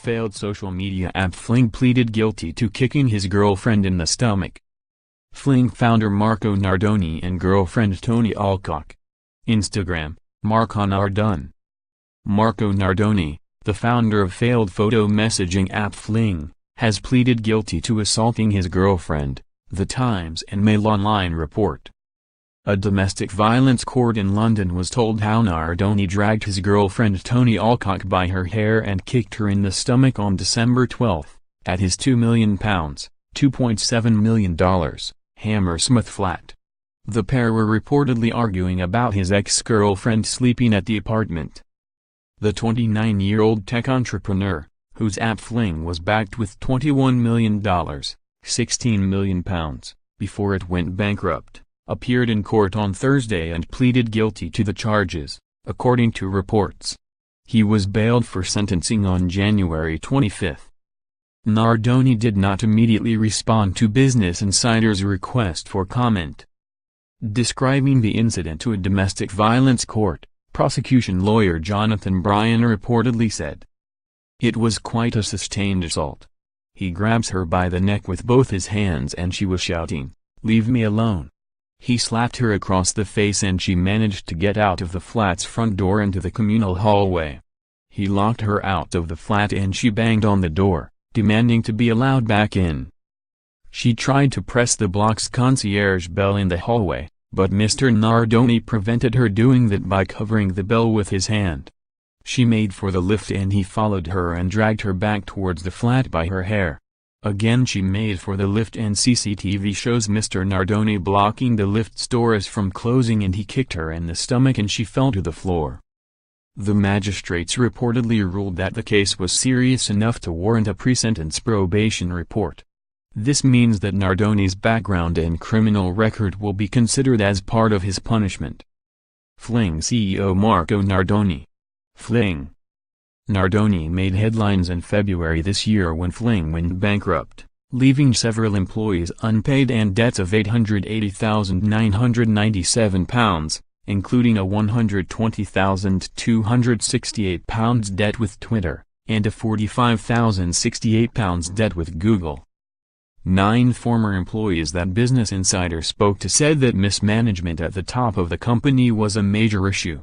failed social media app Fling pleaded guilty to kicking his girlfriend in the stomach. Fling founder Marco Nardone and girlfriend Toni Allcock. Instagram, Marco Nardone. Marco Nardone, the founder of failed photo messaging app Fling, has pleaded guilty to assaulting his girlfriend, The Times and Mail Online report. A domestic violence court in London was told how Nardone dragged his girlfriend Toni Allcock by her hair and kicked her in the stomach on December 12, at his £2 million ($2.7 million) Hammersmith flat. The pair were reportedly arguing about his ex-girlfriend sleeping at the apartment. The 29-year-old tech entrepreneur, whose app Fling was backed with $21 million (£16 million) before it went bankrupt, appeared in court on Thursday and pleaded guilty to the charges, according to reports. He was bailed for sentencing on January 25. Nardone did not immediately respond to Business Insider's request for comment. Describing the incident to a domestic violence court, prosecution lawyer Jonathan Bryan reportedly said, "It was quite a sustained assault. He grabs her by the neck with both his hands and she was shouting, 'Leave me alone.' He slapped her across the face and she managed to get out of the flat's front door into the communal hallway. He locked her out of the flat and she banged on the door, demanding to be allowed back in. She tried to press the block's concierge bell in the hallway, but Mr. Nardone prevented her doing that by covering the bell with his hand. She made for the lift and he followed her and dragged her back towards the flat by her hair. Again she made for the lift and CCTV shows Mr. Nardone blocking the lift's doors from closing and he kicked her in the stomach and she fell to the floor." The magistrates reportedly ruled that the case was serious enough to warrant a pre-sentence probation report. This means that Nardone's background and criminal record will be considered as part of his punishment. Fling CEO Marco Nardone. Fling. Nardone made headlines in February this year when Fling went bankrupt, leaving several employees unpaid and debts of £880,997, including a £120,268 debt with Twitter, and a £45,068 debt with Google. 9 former employees that Business Insider spoke to said that mismanagement at the top of the company was a major issue.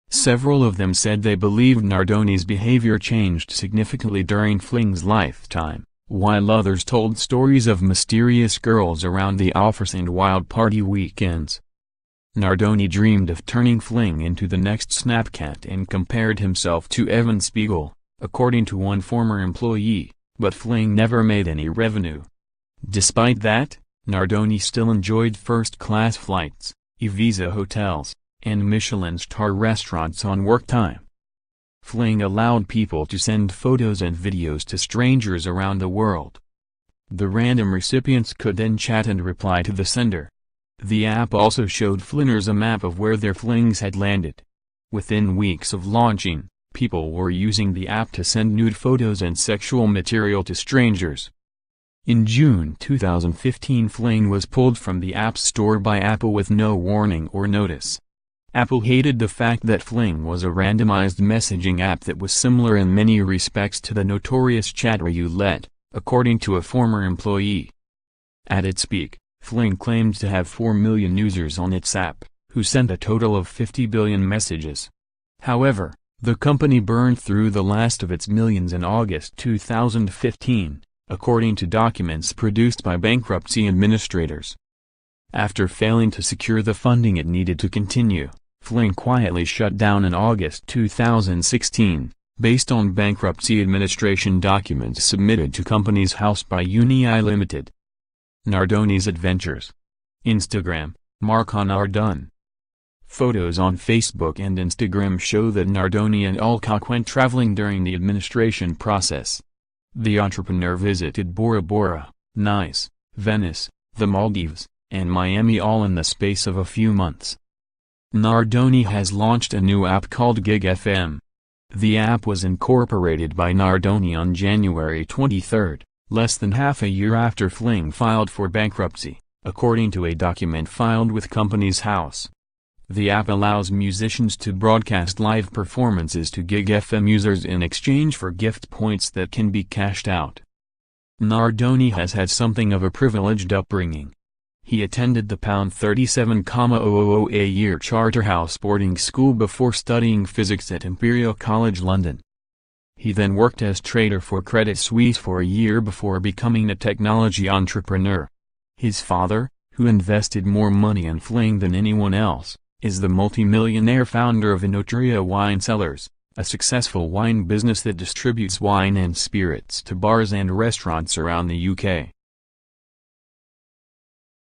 Several of them said they believed Nardone's behavior changed significantly during Fling's lifetime, while others told stories of mysterious girls around the office and wild party weekends. Nardone dreamed of turning Fling into the next Snapchat and compared himself to Evan Spiegel, according to one former employee, but Fling never made any revenue. Despite that, Nardone still enjoyed first-class flights, Ibiza hotels, and Michelin-star restaurants on work time. Fling allowed people to send photos and videos to strangers around the world. The random recipients could then chat and reply to the sender. The app also showed flingers a map of where their flings had landed. Within weeks of launching, people were using the app to send nude photos and sexual material to strangers. In June 2015, Fling was pulled from the App Store by Apple with no warning or notice. Apple hated the fact that Fling was a randomized messaging app that was similar in many respects to the notorious Chatroulette, according to a former employee. At its peak, Fling claimed to have 4 million users on its app, who sent a total of 50 billion messages. However, the company burned through the last of its millions in August 2015, according to documents produced by bankruptcy administrators. After failing to secure the funding it needed to continue, Fling quietly shut down in August 2016, based on bankruptcy administration documents submitted to Companies House by Uni Limited. Nardone's adventures. Instagram, Marco Nardone. Photos on Facebook and Instagram show that Nardone and Allcock went traveling during the administration process. The entrepreneur visited Bora Bora, Nice, Venice, the Maldives, and Miami all in the space of a few months. Nardone has launched a new app called Gig FM. The app was incorporated by Nardone on January 23, less than half a year after Fling filed for bankruptcy, according to a document filed with Companies House. The app allows musicians to broadcast live performances to Gig FM users in exchange for gift points that can be cashed out. Nardone has had something of a privileged upbringing. He attended the £37,000 a year Charterhouse boarding school before studying physics at Imperial College London. He then worked as trader for Credit Suisse for a year before becoming a technology entrepreneur. His father, who invested more money in Fling than anyone else, is the multi-millionaire founder of Inotria Wine Cellars, a successful wine business that distributes wine and spirits to bars and restaurants around the UK.